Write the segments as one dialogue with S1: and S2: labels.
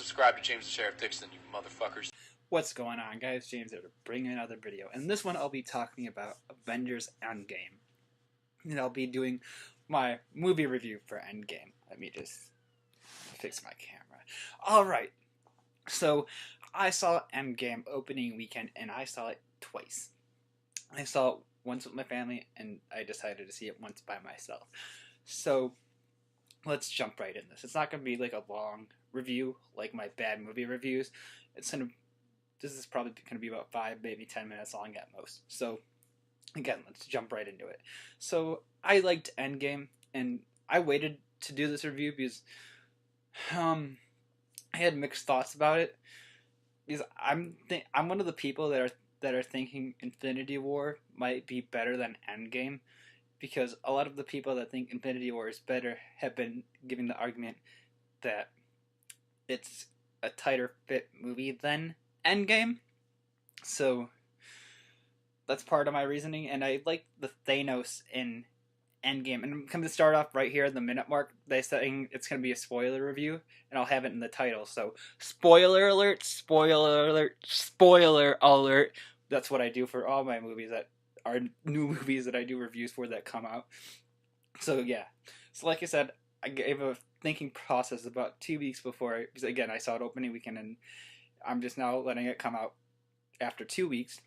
S1: subscribe to James the Sheriff Dixon, you motherfuckers.
S2: What's going on, guys? James here to bring another video. In this one, I'll be talking about Avengers Endgame. And I'll be doing my movie review for Endgame. Let me just fix my camera. Alright, so I saw Endgame opening weekend, and I saw it twice. I saw it once with my family, and I decided to see it once by myself. So, let's jump right in this. It's not going to be like a long review like my bad movie reviews. This is probably going to be about 5, maybe 10 minutes long at most. So, again, let's jump right into it. So, I liked Endgame, and I waited to do this review because I had mixed thoughts about it. Because I'm one of the people that are thinking Infinity War might be better than Endgame, because a lot of the people that think Infinity War is better have been giving the argument that it's a tighter fit movie than Endgame. So that's part of my reasoning, and I like the Thanos in Endgame. And I'm going to start off right here at the minute mark by saying it's going to be a spoiler review, and I'll have it in the title. So, spoiler alert, spoiler alert, spoiler alert. That's what I do for all my movies that are new movies that I do reviews for that come out. So, yeah. So, like I said, I gave a thinking process about 2 weeks before, because again, I saw it opening weekend, and I'm just now letting it come out after 2 weeks.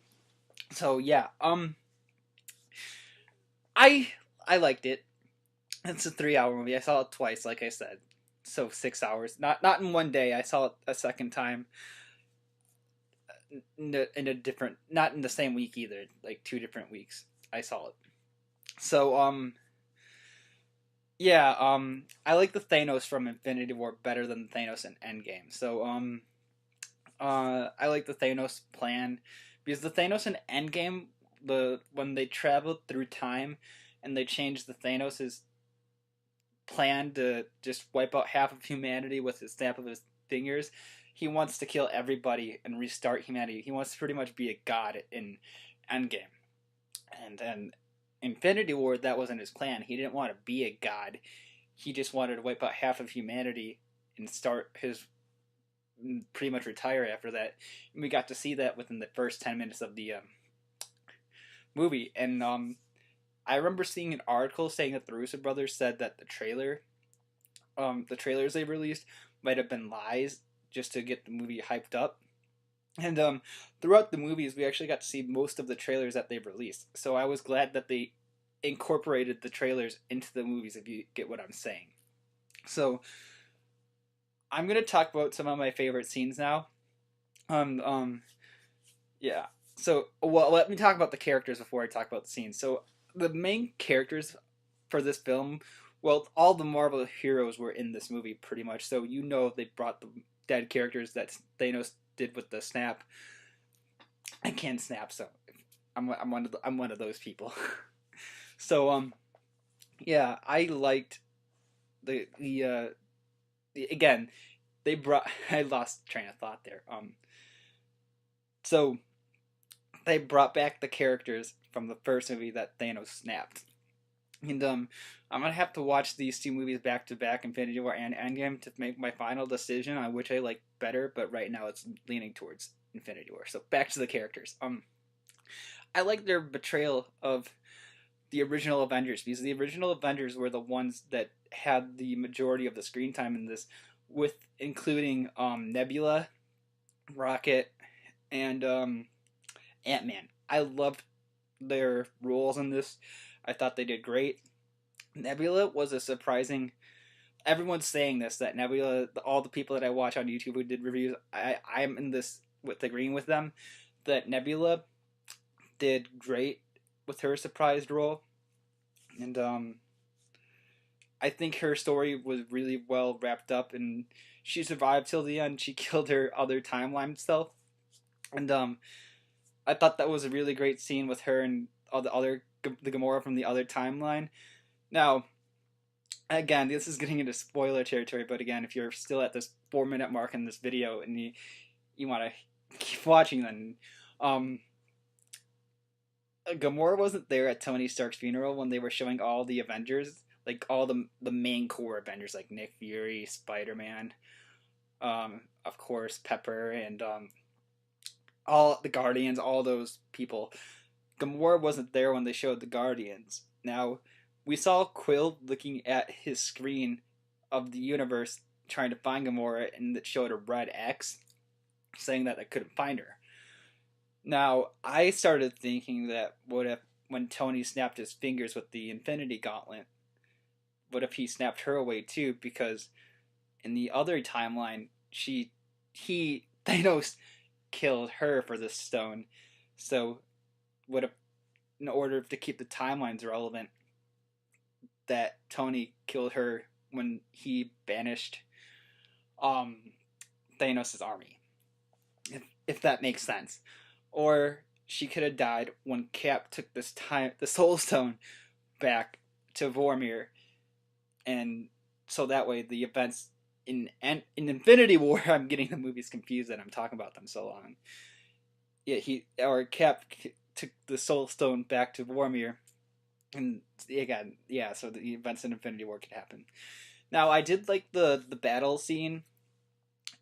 S2: So, yeah. I liked it. It's a 3-hour movie. I saw it twice, like I said. So 6 hours. Not in one day. I saw it a second time in a different, not in the same week either. Like 2 different weeks. I saw it. So yeah. I like the Thanos from Infinity War better than the Thanos in Endgame. So I like the Thanos plan, because the Thanos in Endgame, when they traveled through time and they changed the Thanos' plan to just wipe out half of humanity with the snap of his fingers. He wants to kill everybody and restart humanity. He wants to pretty much be a god in Endgame. And then Infinity War, that wasn't his plan. He didn't want to be a god. He just wanted to wipe out half of humanity and pretty much retire after that. And we got to see that within the first 10 minutes of the movie. And I remember seeing an article saying that the Russo brothers said that the trailers they released might have been lies just to get the movie hyped up. And throughout the movies, we actually got to see most of the trailers that they released. So I was glad that they incorporated the trailers into the movies, if you get what I'm saying. So I'm going to talk about some of my favorite scenes now. Yeah. So, well, let me talk about the characters before I talk about the scenes. So, the main characters for this film, well, all the Marvel heroes were in this movie pretty much. So they brought the dead characters that Thanos did with the snap. I can't snap, so I'm one of those people. So yeah, I liked again, they brought I lost train of thought there. So they brought back the characters from the first movie that Thanos snapped. And I'm gonna have to watch these 2 movies back to back, Infinity War and Endgame, to make my final decision on which I like better. But right now, it's leaning towards Infinity War. So back to the characters. I like their portrayal of the original Avengers, because the original Avengers were the ones that had the majority of the screen time in this, with including Nebula, Rocket, and Ant-Man. I loved their roles in this. I thought they did great. Nebula was a surprising... Everyone's saying this, that Nebula, all the people that I watch on YouTube who did reviews, I'm in this with agreeing with them, that Nebula did great with her surprised role. And I think her story was really well wrapped up, and she survived till the end. She killed her other timeline self. And I thought that was a really great scene with her and the Gamora from the other timeline. Now, again, this is getting into spoiler territory, but again, if you're still at this 4-minute mark in this video and you want to keep watching, then Gamora wasn't there at Tony Stark's funeral when they were showing all the Avengers, like all the main core Avengers, like Nick Fury, Spider-Man, of course, Pepper and all the Guardians, all those people. Gamora wasn't there when they showed the Guardians. Now, we saw Quill looking at his screen of the universe trying to find Gamora, and it showed a red X saying that I couldn't find her. Now, I started thinking that what if when Tony snapped his fingers with the Infinity Gauntlet, what if he snapped her away too? Because in the other timeline, Thanos killed her for the stone. So, what if, in order to keep the timelines relevant, that Tony killed her when he banished um, Thanos' army? If that makes sense. Or she could have died when Cap took the Soul Stone back to Vormir, and so that way the events in Infinity War, I'm getting the movies confused and I'm talking about them so long. Yeah, Cap took the Soul Stone back to Vormir, and again, yeah, so the events in Infinity War could happen. Now, I did like the battle scene.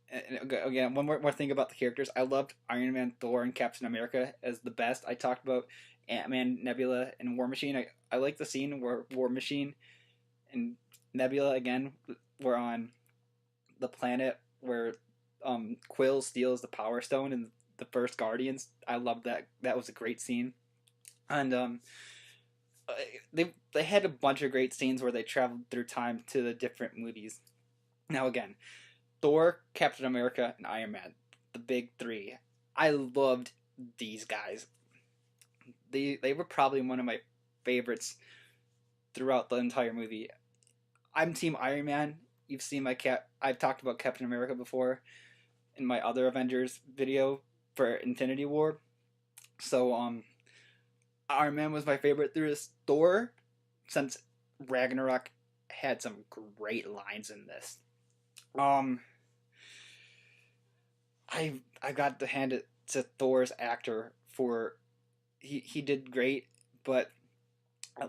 S2: And again, one more thing about the characters. I loved Iron Man, Thor, and Captain America as the best. I talked about Ant-Man, Nebula, and War Machine. I like the scene where War Machine and Nebula, again, were on the planet where Quill steals the Power Stone in the first Guardians. I love that. That was a great scene. And they had a bunch of great scenes where they traveled through time to the different movies. Now, again, Thor, Captain America, and Iron Man, the big three. I loved these guys. They were probably one of my favorites throughout the entire movie. I'm Team Iron Man. You've seen I've talked about Captain America before in my other Avengers video for Infinity War. So Iron Man was my favorite through this. Thor, since Ragnarok had some great lines in this. I got to hand it to Thor's actor for he did great, but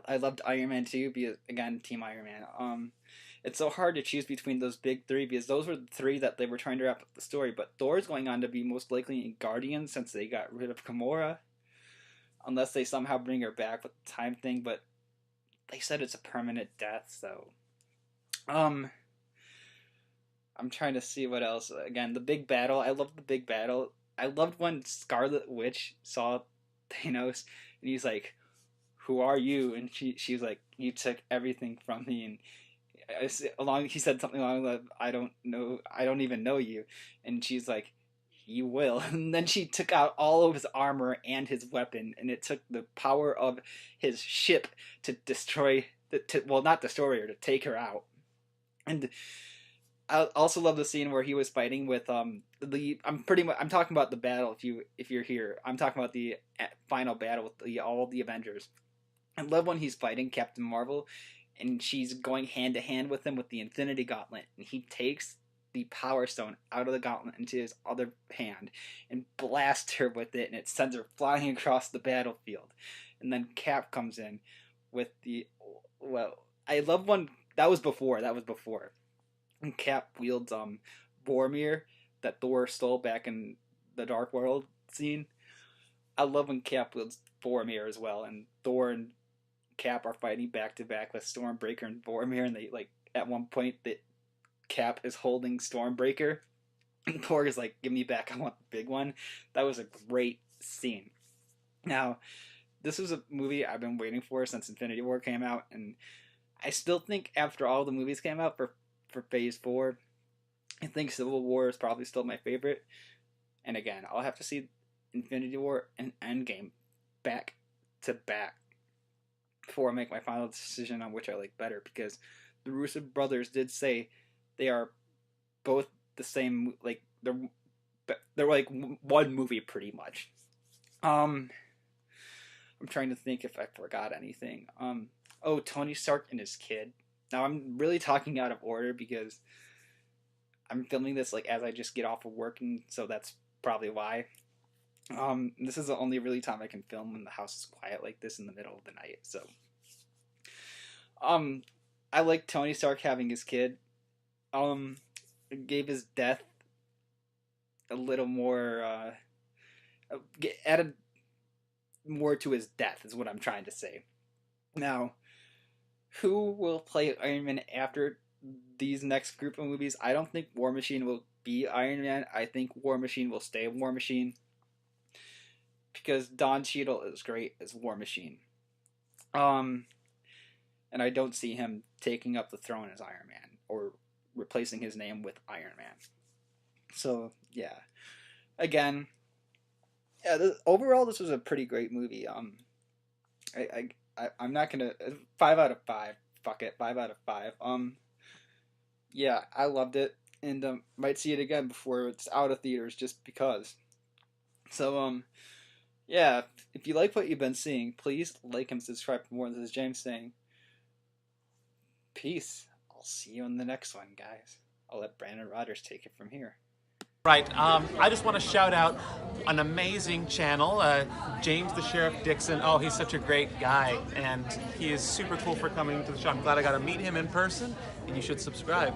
S2: I loved Iron Man too because again, Team Iron Man. It's so hard to choose between those big three because those were the three that they were trying to wrap up the story. But Thor's going on to be most likely in Guardians since they got rid of Gamora, unless they somehow bring her back with the time thing. But they said it's a permanent death, so I'm trying to see what else. Again, the big battle. I loved the big battle. I loved when Scarlet Witch saw Thanos and he's like, "Who are you?" And she was like, "You took everything from me." And he said something along the, "I don't know, I don't even know you." And she's like, "You will." And then she took out all of his armor and his weapon, and it took the power of his ship to destroy well, not destroy her, to take her out. And I also love the scene where he was fighting with I'm talking about the battle. If you're here, I'm talking about the final battle with all the Avengers. I love when he's fighting Captain Marvel, and she's going hand to hand with him with the Infinity Gauntlet, and he takes the Power Stone out of the gauntlet into his other hand and blasts her with it, and it sends her flying across the battlefield. And then Cap comes in with I love when that was before. And Cap wields Boromir that Thor stole back in the Dark World scene. I love when Cap wields Boromir as well, and Thor and Cap are fighting back to back with Stormbreaker and Boromir, and they at one point that Cap is holding Stormbreaker, and Thor is like, "Give me back, I want the big one." That was a great scene. Now, this was a movie I've been waiting for since Infinity War came out, and I still think after all the movies came out for Phase 4, I think Civil War is probably still my favorite. And again, I'll have to see Infinity War and Endgame back to back before I make my final decision on which I like better, because the Russo brothers did say they are both the same, like they're like one movie pretty much. I'm trying to think if I forgot anything. Tony Stark and his kid. Now I'm really talking out of order because I'm filming this as I just get off of work, and so that's probably why. This is the only really time I can film when the house is quiet like this in the middle of the night. So, I like Tony Stark having his kid. It gave his death a little more added more to his death is what I'm trying to say. Now, who will play Iron Man after these next group of movies? I don't think War Machine will be Iron Man. I think War Machine will stay War Machine because Don Cheadle is great as War Machine. And I don't see him taking up the throne as Iron Man or replacing his name with Iron Man. So yeah, again, yeah. Overall, this was a pretty great movie. I'm not gonna 5 out of 5. Fuck it, 5 out of 5. Yeah, I loved it, and might see it again before it's out of theaters, just because. So yeah, if you like what you've been seeing, please like and subscribe for more. This is James saying, peace. I'll see you in the next one, guys. I'll let Brandon Rogers take it from here.
S3: Right. I just want to shout out an amazing channel, James the Sheriff Dixon. Oh, he's such a great guy, and he is super cool for coming to the show. I'm glad I got to meet him in person, and you should subscribe.